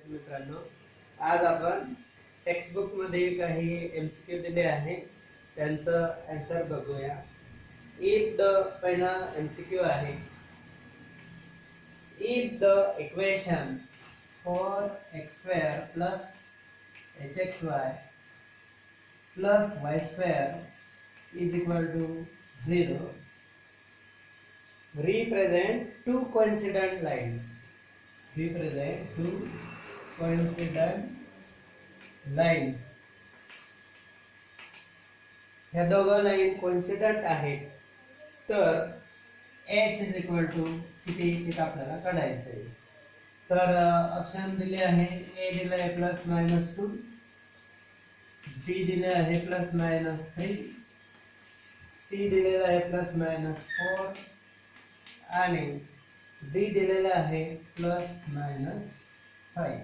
विद्यार्थी मित्रांनो, आज आपण टेक्स्टबुक मध्ये काही एमसीक्यू दिले आहे त्यांचं आन्सर बघूया. इफ द पहिला एमसीक्यू आहे, if the equation 4x² plus hxy plus y² is equal to 0, represent two coincident lines. Represent two coincident lines. ह्या दोघं लाईन कोइन्सिडंट आहेत, तर h इज इक्वल टू किती ते आपल्याला काढायचं आहे. तर ऑप्शन दिले आहे, a दिले आहे +-2, b दिले आहे +-3, c दिलेला आहे +-4 आणि डी दिलेला आहे +-5.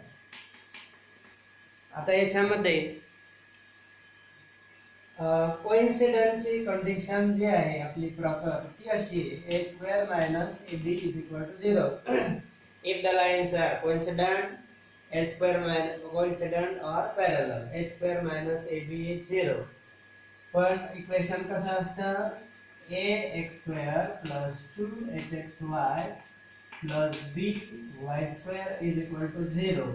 आता याच्यामध्ये कोइन्सिडंटची कंडिशन जी आहे आपली प्रॉपर ती अशी आहे, a² - ab = 0. if the lines are coincident, a² - coincident or parallel, a² - ab is 0. पण इक्वेशन कसं असतं, ax² + 2hxy plus by² is equal to 0.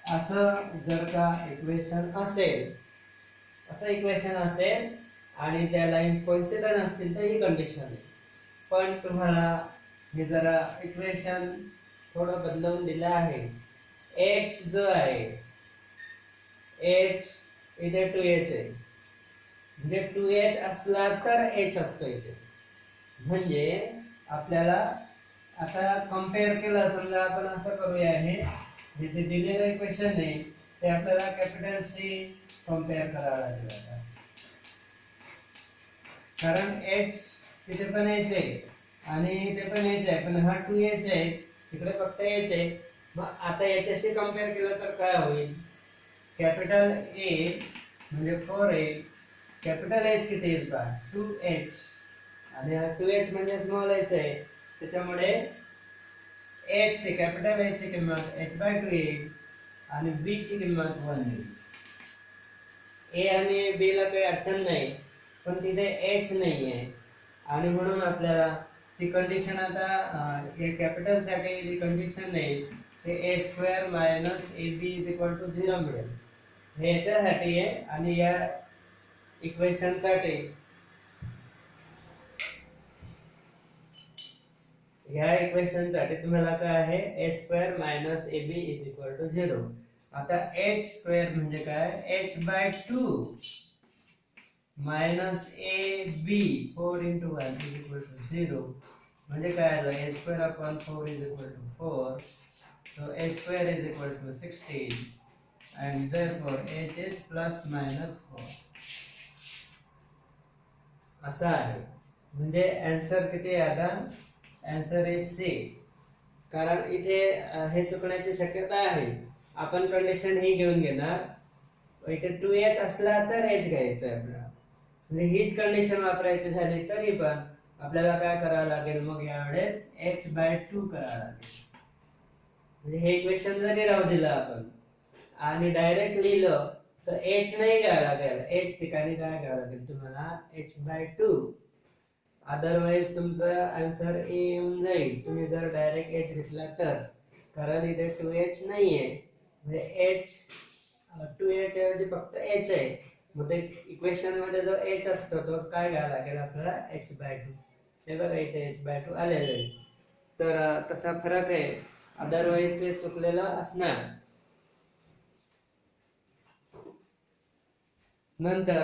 असं जर का इक्वेशन असेल, असं इक्वेशन असेल आणि त्या लाईन्स कोइन्सिडंट असतील तर ही कंडिशन आहे. पण तुम्हाला हे जरा इक्वेशन थोडं बदलवून दिलं आहे. h जो आहे, h इथे 2h आहे, म्हणजे 2h असला तर h असतो इथे. म्हणजे आपल्याला आता कंपेअर केलं, समजा आपण असं करूया, हे जिथे दिलेलं इक्वेशन आहे ते आपल्याला कॅपिटल सी कंपेअर करावं लागेल आता, कारण h तिथे पण h आहे आणि इथे पण h आहे, पण हा 2h आहे, इकडे फक्त h आहे. मग आता याच्याशी कंपेअर केलं तर काय होईल, कॅपिटल A म्हणजे 4a, कॅपिटल H किती येईल का 2h, आणि हा 2h म्हणजे स्मॉल h आहे, त्याच्यामुळे h ची कॅपिटल H ची किंमत h/2 येईल आणि b ची किंमत 1 येईल. a आणि b ला काही अडचण नाही, पण तिथे h नाही आहे आणि म्हणून आपल्याला ती कंडिशन आता हे कॅपिटल साठी जी कंडिशन आहे ते a² - ab = 0 मिळेल. हे याच्यासाठी आहे आणि या इक्वेशन साठी, ह्या इक्वेशन साठी तुम्हाला काय आहे, a² - ab = 0. आता h² म्हणजे काय, h/2 ab 4 * 1 = 0. म्हणजे काय आलं, a²/4 = 4, so a² = 16 and therefore h is +-4. असा आहे. म्हणजे आन्सर किती आहे आता, आन्सर इज सी. कारण इथे हे चुकण्याची शक्यता आहे. आपण कंडिशन ही घेऊन घेणार, इथे 2h असला तर h घ्यायचं आहे आपल्याला, म्हणजे हीच कंडिशन वापरायची झाली तरी पण आपल्याला काय करावं लागेल, मग यावेळेस h/2 करावं लागेल. म्हणजे हे इक्वेशन जरी राहू दिलं आपण आणि डायरेक्ट लिहिलं तर h नाही घ्यावं लागेल, h ठिकाणी काय घ्यावं लागेल तुम्हाला, h/2. अदरवाइज तुमचा आन्सर ए येऊन जाईल तुम्ही जर डायरेक्ट h घेतला तर, कारण इथे 2h नाहीये, म्हणजे h 2h ऐवजी फक्त h आहे. मग ते इक्वेशन मध्ये जो h असतो तो काय घ्यावा लागेल आपल्याला, h/2. हे बघा इथे h/2 आलेलं आहे, तर तसा फरक आहे, अदरवाइज ते चुकलेलं असणार. नंतर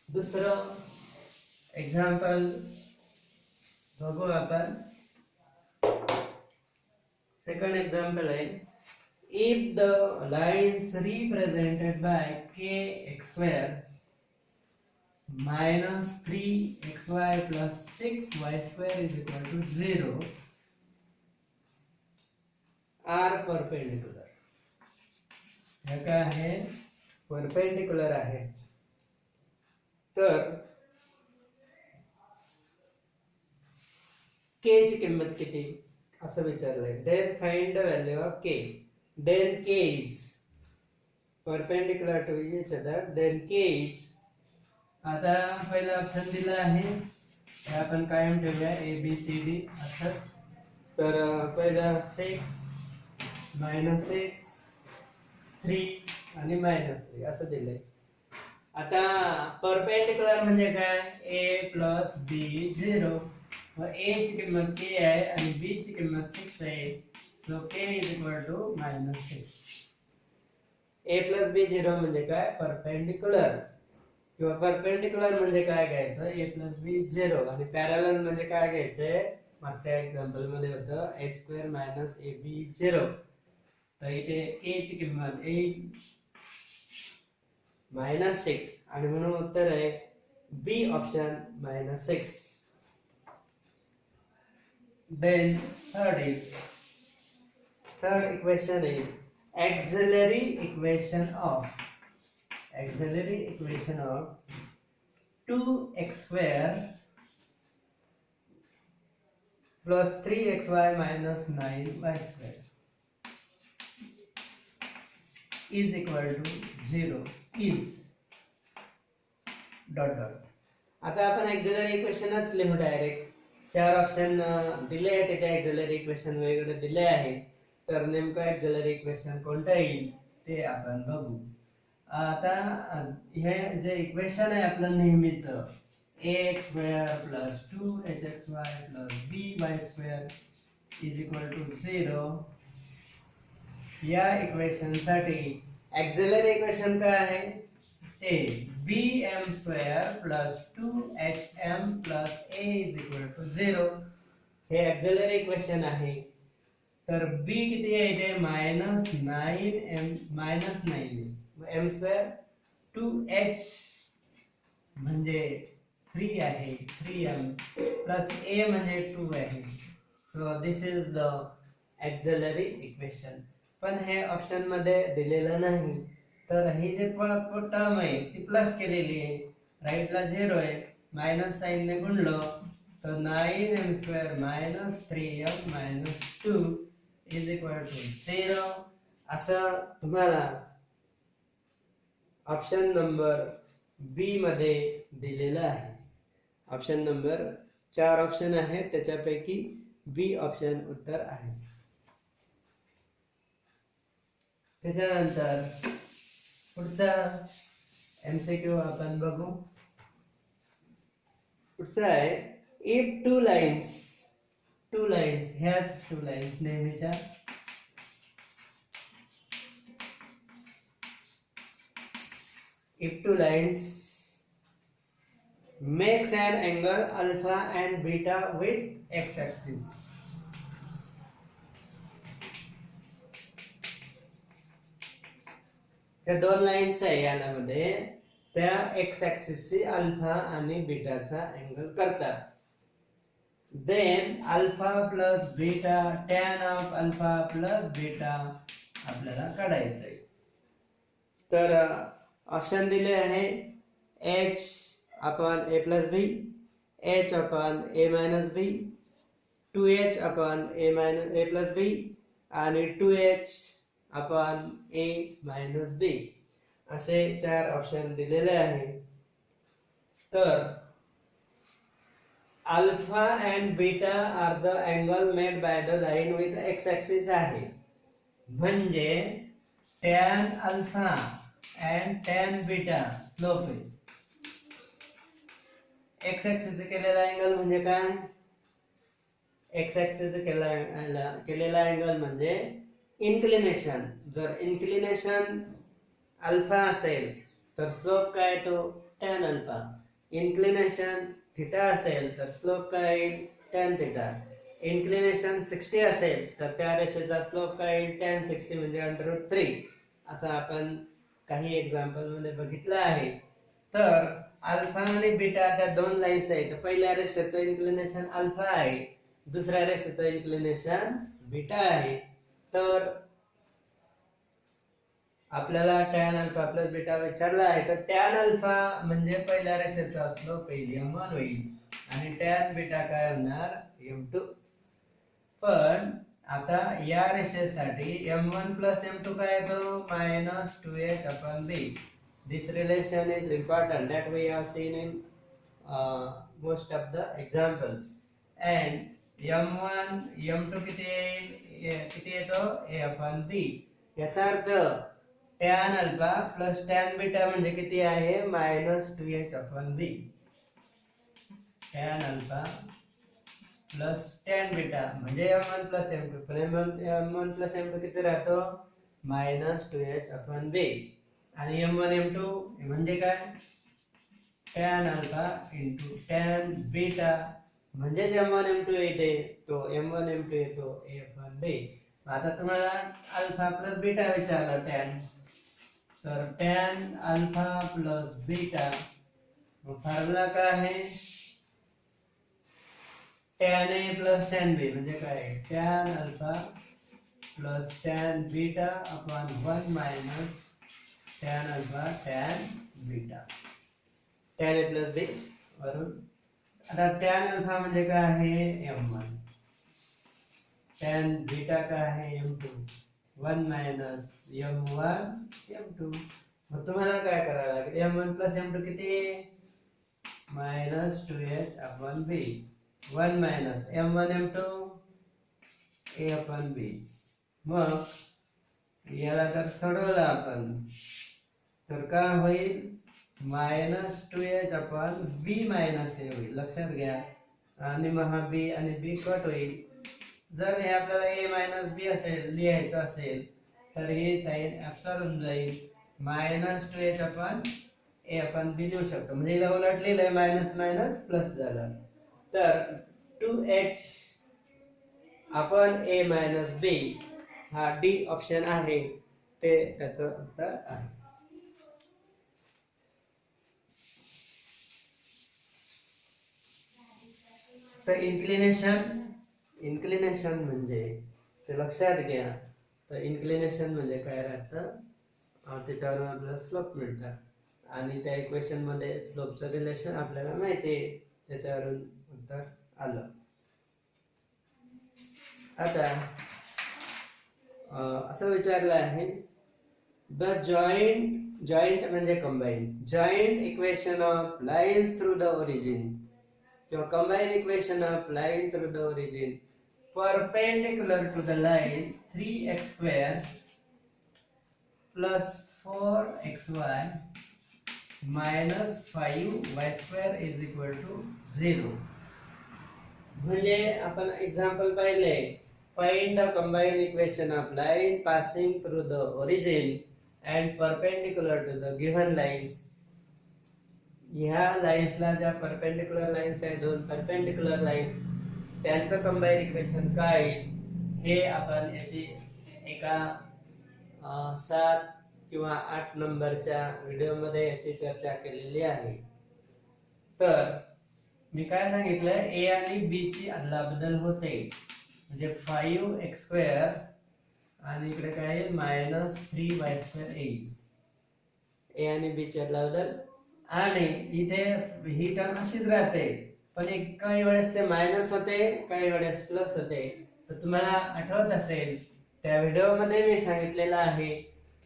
दुसरं एक्झाम्पल बघू आपण. सेकंड एक्झाम्पल आहे, if the lines represented by kx² - 3xy + 6y² = 0 are perpendicular. हे काय आहे, परपेंडिक्युलर आहे. तर k ची किंमत किती, असं विचारलंय. Then find the value of k. Then k is perpendicular to each other. Then k is, आता पहिला ऑप्शन दिला आहे हे आपण कायम ठेवूया ए बी सी डी असंच. तर पहिला 6 -6 3 आणि -3 असं दिलंय. आता परपेंडिक्युलर म्हणजे काय, a प्लस बी 0. व a ची किंमत k आहे आणि b ची किंमत 6 आहे. So k is equal to -6. a plus b 0 म्हणजे काय, परपेंडिक्युलर. किंवा परपेंडिक्युलर म्हणजे काय घ्यायचं, a प्लस b 0. आणि पॅरलल म्हणजे काय घ्यायचंय, मागच्या एक्झाम्पल मध्ये होतं a² मायनस ab 0. तर इथे k ची किंमत येईल -6 आणि म्हणून उत्तर आहे बी option -6. Then third equation is auxiliary equation of 2x² plus 3xy minus 9y² is equal to 0 is ... आता आपण ऑक्झिलरी इक्वेशनच लिहू डायरेक्ट. 4 ऑप्शन दिले आहेत तिथे, ऑक्झिलरी इक्वेशन वेगळे दिले आहे. तर नेमकं ऑक्झिलरी इक्वेशन कोणतं येईल ते आपण बघू. आता हे जे इक्वेशन आहे आपलं नेहमीचं ax² plus 2hxy plus by² is equal to 0. या इक्वेशन साठी ऑक्झिलरी इक्वेशन काय आहे ते bm² plus 2hm plus a is equal to 0. हे ऑक्झिलरी इक्वेशन आहे. तर b किती आहे इथे -9m -9 m², 2h म्हणजे 3 आहे 3m प्लस a म्हणजे 2 आहे. So this is the auxiliary equation. पण हे ऑप्शन मध्ये दिलेलं नाही. तर ही जे टर्म आहे ती प्लस केलेली आहे, राईटला 0 आहे, मायनस साइन ने गुणलं तर 9m² - 3m - 2 is equal to 0. असं तुम्हाला ऑप्शन नंबर बी मध्ये दिलेलं आहे. ऑप्शन नंबर 4 ऑप्शन आहेत त्याच्यापैकी बी ऑप्शन उत्तर आहे. त्याच्यानंतर पुढचा एमसीक्यू आपण बघू. पुढचा आहे इफ टू लाइन्स ह्याच 2 लाइन्स नेहमीच्या if 2 lines makes an angle alpha and beta with x-axis. त्या 2 लाइन्स आहे यामध्ये, त्या x ऍक्सिस ची अल्फा आणि बीटाचा अँगल करतात. Then alpha plus beta, tan of alpha plus beta आपल्याला काढायचं आहे. तर ऑप्शन दिले आहे h upon a plus b, h upon a minus b, 2h upon a plus b आणि 2h upon a minus b असे 4 option दिलेले आहे. तर alpha and beta are the angle made by the line with x axis आहे. म्हणजे tan अल्फा and tan beta slope आहे. X axis केलेला अँगल म्हणजे काय, एक्स ऍक्सिस केलेला अँगल म्हणजे इन्क्लिनेशन. जर इन्क्लिनेशन अल्फा असेल तर स्लोप काय तो tan अल्फा. इन्क्लिनेशन थीटा असेल तर स्लोप काय येईल tan थीटा. इन्क्लिनेशन 60 असेल तर त्या रेषेचा स्लोप काय येईल tan 60 म्हणजे √3. असं आपण काही एक्झाम्पल मध्ये बघितलं आहे. तर अल्फा आणि बीटा त्या 2 लाइन्स आहेत. पहिल्या रेषेचं इन्क्लिनेशन अल्फा आहे, दुसऱ्या रेषेचं इन्क्लिनेशन बीटा आहे. तर आपल्याला tan अल्फा प्लस बीटा विचारला आहे. तर tan अल्फा म्हणजे पहिल्या रेषेचा स्लोप m1 होईल आणि tan बीटा काय होणार m2. पण आता या रेषेसाठी m1 प्लस m2 काय येतो minus 2h upon b. This relation is important that we have seen in most of the examples. And m1 m2 किती येतो a अपॉन b. याचा अर्थ tan alpha plus tan beta म्हणजे किती आहे minus 2h upon b. tan alpha plus tan beta म्हणजे m1 plus m2. पण m1 plus m2 किती राहतो मायनस 2h अपॉन b. आणि m1 m2 म्हणजे काय tan alpha into tan beta म्हणजे m1 m2 येते तो m1 m2 येतो a अपॉन b. आता तुम्हाला अल्फा प्लस बीटा विचारला tan, तर tan अल्फा प्लस बीटा मग फॉर्म्युला काय आहे tan a plus tan b म्हणजे काय tan alpha plus tan beta upon 1 minus tan alpha tan beta. tan a plus b वरून आता tan अल्फा म्हणजे काय आहे m1, tan बीटा काय आहे m2, 1 मायनस m1 m2. मग तुम्हाला काय करावं लागेल m1 प्लस m2 किती minus 2h upon b, 1 minus m1 m2 a upon b. मग याला जर सोडवलं आपण तर काय होईल minus 2h upon b minus a होईल. लक्षात घ्या आणि मग हा b आणि b कट होईल. जर हे आपल्याला a मायनस b असेल लिहायचं असेल तर ही साइन ऍब्सॉर्ब जाईल minus 2h upon a upon b लिहू शकतो. म्हणजे इथं उलट लिहिलंय मायनस मायनस प्लस झालं तर 2h upon a minus b हा डी ऑप्शन आहे ते त्याचं उत्तर आहे. तर इन्क्लिनेशन म्हणजे ते लक्षात घ्या. तर इन्क्लिनेशन म्हणजे काय राहतं त्याच्यावरून आपल्याला स्लोप मिळतात आणि त्या इक्वेशन मध्ये स्लोपचं रिलेशन आपल्याला माहिती आहे त्याच्यावरून उत्तर आलं. आता असं विचारलं आहे द जॉइंट म्हणजे combine joint equation of lines through the origin किंवा combine equation of line through the origin perpendicular to the line 3x² plus 4xy minus 5y² is equal to 0. म्हणजे आपण एक्झाम्पल पाहिले find the combined equation of line passing through the origin and perpendicular to the given lines. ह्या लाइन्सला ज्या perpendicular lines आहेत दोन perpendicular lines त्यांचं combined equation काय हे आपण याची एका 7 किंवा 8 नंबरच्या व्हिडिओमध्ये याची चर्चा केलेली आहे. तर मी काय सांगितलंय a आणि b ची अदलाबदल होते म्हणजे 5x² आणि इकडे काय आहे मायनस 3y² येईल a आणि b ची अदलाबदल. आणि इथे ही टर्म अशीच राहते पण काही वेळेस ते मायनस होते काही वेळेस प्लस होते. तर तुम्हाला आठवत असेल त्या व्हिडिओमध्ये मी सांगितलेलं आहे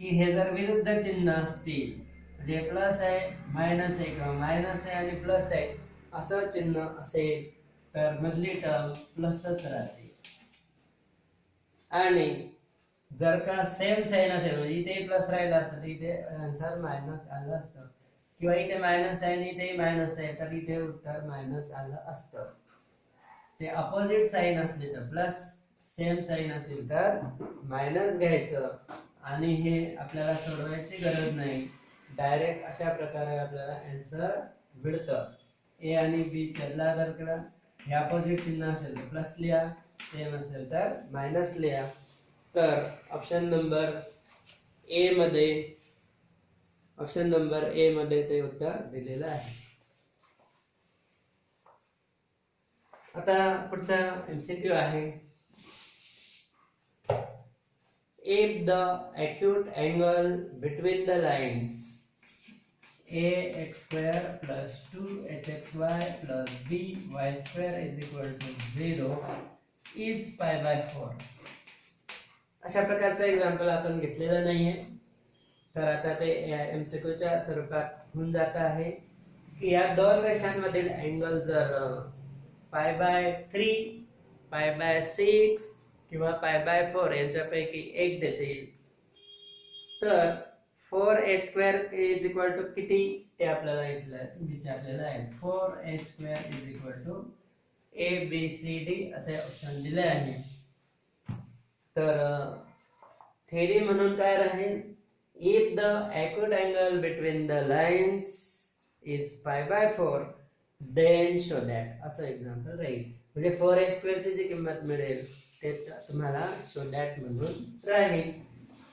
की हे जर विरुद्ध चिन्ह असतील म्हणजे प्लस आहे मायनस आहे किंवा मायनस आहे आणि प्लस आहे असं चिन्ह असेल तर मधली टर्म प्लसच राहते. आणि जर का सेम साइन असेल म्हणजे इथे प्लस राहिला असतं तर इथे आन्सर मायनस आलं असतं किंवा इथे मायनस आहे आणि इथे मायनस आहे तर इथे उत्तर मायनस आलं असतं. ते अपोजिट साइन असले तर प्लस सेम साइन असेल तर मायनस घ्यायचं आणि हे आपल्याला सोडवायची गरज नाही. डायरेक्ट अशा प्रकारे आपल्याला आन्सर मिळतं. ए आणि बी च्याला जर का हे अपोजिट चिन्ह असेल तर प्लस लिहा सेम असेल तर मायनस लिहा. तर ऑप्शन नंबर ए मध्ये ते उत्तर दिलेलं आहे. आता पुढचा एमसीक्यू आहे if the acute angle between the lines ax² plus 2hxy plus by² is equal to 0 is pi by 4. अशा प्रकारचं एक्झाम्पल आपण घेतलेलं नाहीये. तर आता ते एमसीक्यूच्या स्वरूपात होऊन जात आहे की या दोन रेषांमधील अँगल जर पाय बाय 3, पाय बाय 6 किंवा पाय बाय 4 यांच्यापैकी एक देतील तर 4a² इज इक्वल टू किती ते आपल्याला इथलं विचारलेलं आहे. 4a² is equal to ABCD असे ऑप्शन दिले आहे. तर थेरी म्हणून काय राहील, if the acute angle between the lines is pi by 4 then show that असं एक्झाम्पल राहील. म्हणजे 4a² ची जी किंमत मिळेल ते तुम्हाला show that म्हणून राहील.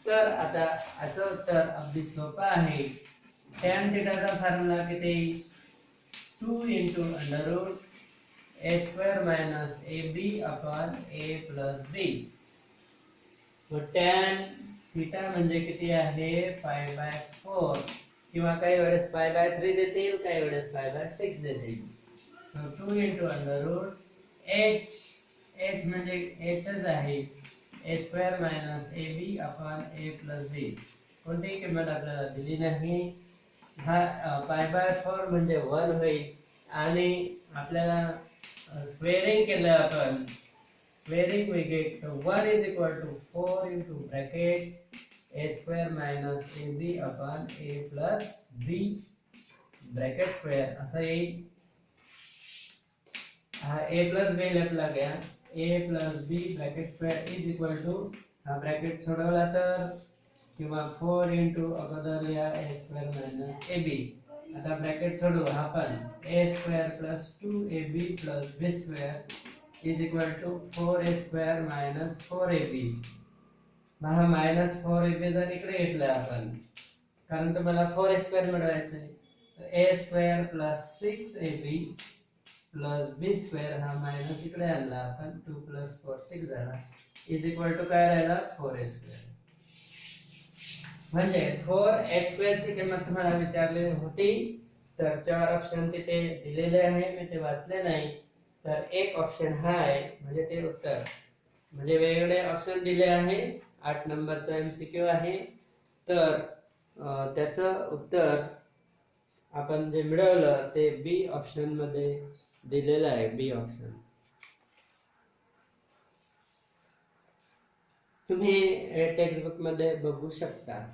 तर आता याचं उत्तर अगदी सोपं आहे. tan थीटाचा फॉर्म्युला किती, 2 * √a² - ab upon a + b. tan theta म्हणजे किती आहे, पाय बाय 4 किंवा काही वेळेस पाय बाय 3 देतील, काही वेळेस पाय बाय 6 देतील. 2 * √h म्हणजे hच आहे, a² - ab upon a + b. कोणतीही किंमत आपल्याला दिली नाही. हा पाय बाय 4 म्हणजे 1 होईल आणि आपल्याला स्क्वेअरिंग केलं आपण, squaring we get 1 is equal to 4 into bracket a² - ab upon a plus b bracket square असं येईल. हा a plus b लपला गया, a plus b bracket square is equal to हा ब्रॅकेट सोडवला तर किंवा 4 into अगोदर लिहा a² - ab. आता ब्रॅकेट सोडू हा पण a² plus 2ab plus b² is equal to 4a² - 4ab. हा -4ab जर इकडे घेतला आपण कारण तुम्हाला 4a² मिळवायचं आहे, तर a² plus 6ab plus b² हा मायनस इकडे आणला आपण, 2 plus 4 6 झाला, इज इक्वल टू काय राहिला 4a². म्हणजे 4a² ची किंमत तुम्हाला विचारली होती तर 4 ऑप्शन तिथे दिलेले आहे, मी ते वाचले नाही. तर एक ऑप्शन हा आहे म्हणजे ते उत्तर, म्हणजे वेगवेगळे ऑप्शन दिले आहे. 8 नंबरचा एमसीक्यू आहे. तर त्याचं उत्तर आपण जे मिळवलं ते बी ऑप्शन मध्ये दिलेलं आहे. बी ऑप्शन तुम्ही टेक्स्ट बुक मध्ये बघू शकता.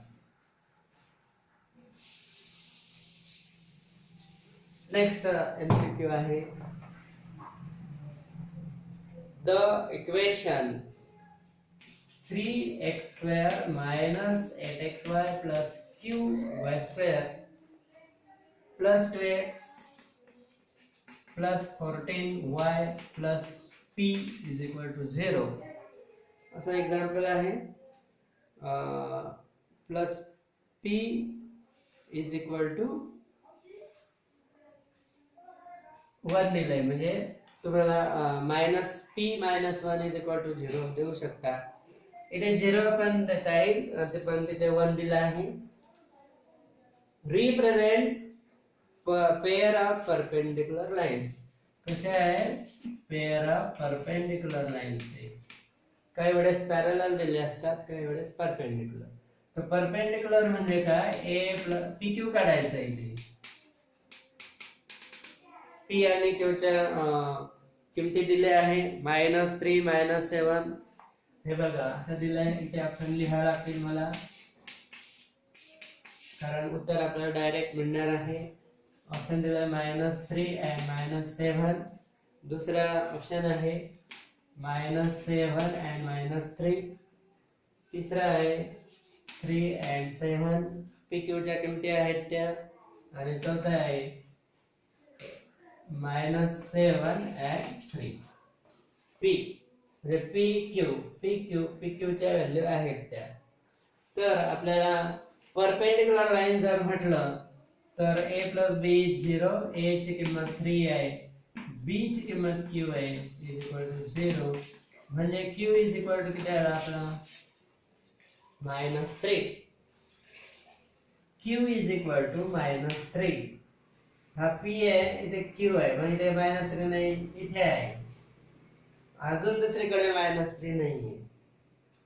नेक्स्ट एमसीक्यू आहे, the equation 3x² minus 8xy plus qy² plus 2x plus 14y plus p is equal to 0 असं एक्झाम्पल आहे. Plus p is equal to 1 दिलंय, म्हणजे तुम्हाला -p - 1 is equal to 0 देऊ शकता. इथे 0 पण देता येईल, पण तिथे 1 दिला आहे. Represent pair of perpendicular lines. कसे आहे, पेअर ऑफ परपेंडिक्युलर लाईन्स. काही वेळेस पॅरलल दिले असतात, काही वेळेस परपेंडिक्युलर. तर परपेंडिक्युलर म्हणजे काय, a + pq काढायचं इथे. p आणि q च्या किमती दिल्या आहे, -3 - 7. हे बघा असं दिलंय, इथे ऑप्शन लिहावं लागतील मला कारण उत्तर आपल्याला डायरेक्ट मिळणार आहे. ऑप्शन दिलाय -3 and -7. दुसरा ऑप्शन आहे -7 and -3. तिसरा आहे 3 and 7. pq च्या किमती आहेत त्या. आणि चौथा आहे -7 and 3. p म्हणजे pq च्या व्हॅल्यू आहेत त्या. तर आपल्याला परपेंडिक्युलर लाईन जर म्हटलं तर a + b 0, a ची किंमत 3 आहे, b ची किंमत q आहे, इज इक्वल टू 0. म्हणजे q इज इक्वल टू किती आला आपला -3. q is equal to -3. हा p आहे, इथे q आहे, म्हणजे -3 नाही, इथे आहे. अजून दुसरीकडे -3 नाहीये.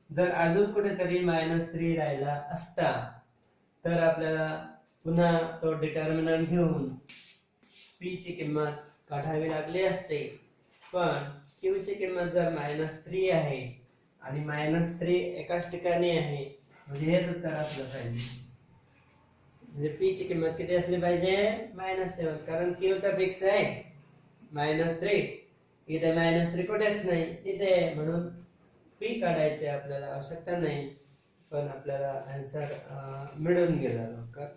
जर अजून कुठेतरी -3 राहिला असता तर आपल्याला पुन्हा तो डिटर्मिनंट घेऊन p ची किंमत काढावी लागली असते. पण q ची किंमत जर -3 आहे आणि -3 एकाच ठिकाणी आहे म्हणजे हेच उत्तर असलं पाहिजे. म्हणजे p ची किंमत किती असली पाहिजे? -7, कारण q तर फिक्स आहे -3. इथे -3 कुठेच नाही, इथे म्हणून p काढायची आपल्याला आवश्यकता नाही. पण आपल्याला आन्सर मिळून गेला लवकर.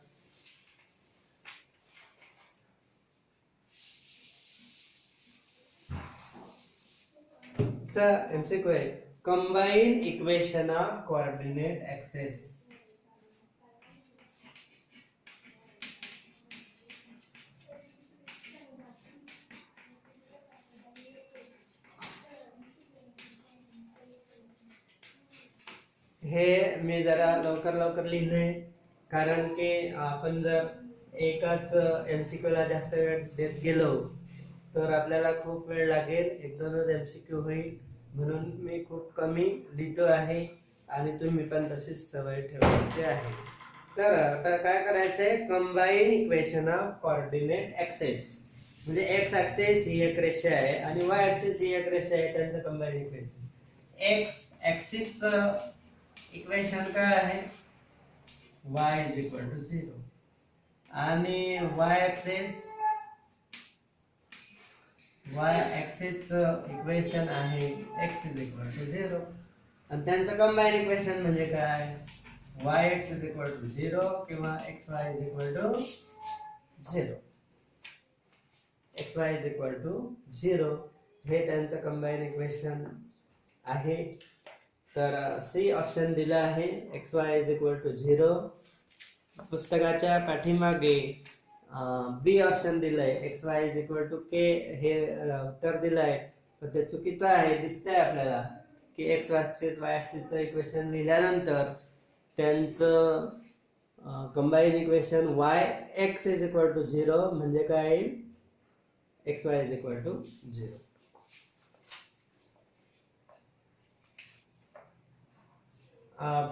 MCQ आहे combine equation of coordinate axes. हे मी जरा लवकर लिहिलंय कारण की आपण जर एकाच MCQ ला जास्त वेळ देत गेलो तर आपल्याला खूप वेळ लागेल, 1-2च MCQ होईल. म्हणून मी खूप कमी लिहितो आहे आणि तुम्ही पण तशीच सवय ठेवायची आहे. तर आता काय करायचंय? Combine equation of coordinate axes. म्हणजे x ऍक्सिस ही एक रेषा आहे आणि y ऍक्सिस ही एक रेषा आहे, त्यांचं कंबाईन इक्वेशन. x ऍक्सिसचं इक्वेशन काय आहे? y 0 आणि y ऍक्सिसचं इक्वेशन आहे x 0 आणि त्यांचं कंबाईन इक्वेशन म्हणजे काय? yx 0 किंवा xy 0. xy 0 हे त्यांचं कंबाईन इक्वेशन आहे. तर सी ऑप्शन दिला आहे xy 0. पुस्तकाच्या पाठीमागे बी ऑप्शन दिलंय xy k हे उत्तर दिलंय, पण ते चुकीचं आहे. दिसतंय आपल्याला की x ऍक्सिस y ऍक्सिसचं इक्वेशन लिहिल्यानंतर त्यांचं कंबाईन इक्वेशन yx 0 म्हणजे काय येईल? xy 0.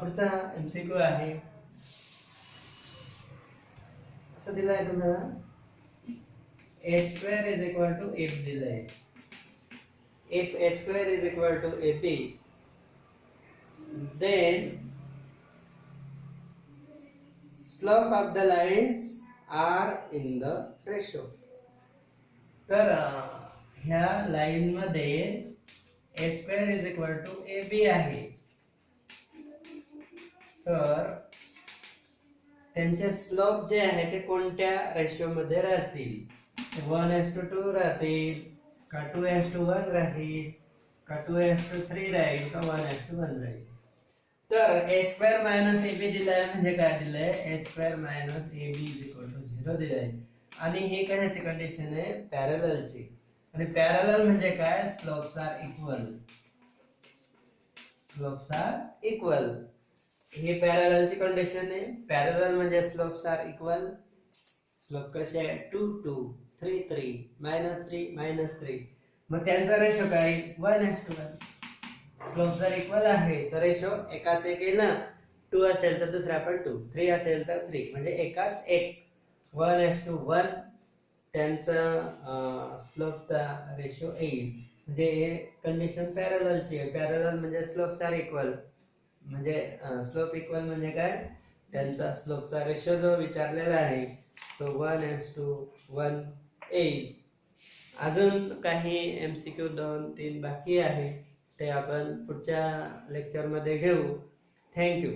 पुढचा MCQ आहे असं दिलंय तुम्हाला h2 f दिलंय. if h2 ab then slope of the lines are in the ratio. तर ह्या लाईन मध्ये h2 ab आहे, तर त्यांचे स्लोप जे आहे ते कोणत्या रेशो मध्ये राहतील? 1:2 राहतील का 2:1 राहील का 2:3 राहील का 1:1 राहील? तर a² - ab दिलाय म्हणजे काय दिलंय? a² - ab 0 दिलाय आणि हे कशाची कंडिशन आहे? पॅरललची. आणि पॅरलल म्हणजे काय? Slopes are equal. हे पॅरललची कंडिशन आहे. पॅरलल म्हणजे स्लोप्स आर इक्वल. स्लोप कसे आहे? 2 2 3 3 -3 -3. मग त्यांचा रेशो काय? 1:1. स्लोप जर इक्वल आहे तर रेशो एकास एक येईल ना. 2 असेल तर दुसरा पण 2, 3 असेल तर 3 म्हणजे एकास एक 1:1 त्यांचा स्लोपचा रेशो येईल. म्हणजे हे कंडिशन पॅरललची आहे. पॅरलल म्हणजे स्लोप्स आर इक्वल. म्हणजे स्लोप इक्वल म्हणजे काय? त्यांचा स्लोपचा रेशो जो विचारलेला आहे तो 1:1 येईल. अजून काही MCQ 2-3 बाकी आहे, ते आपण पुढच्या लेक्चर मध्ये घेऊ. थँक्यू.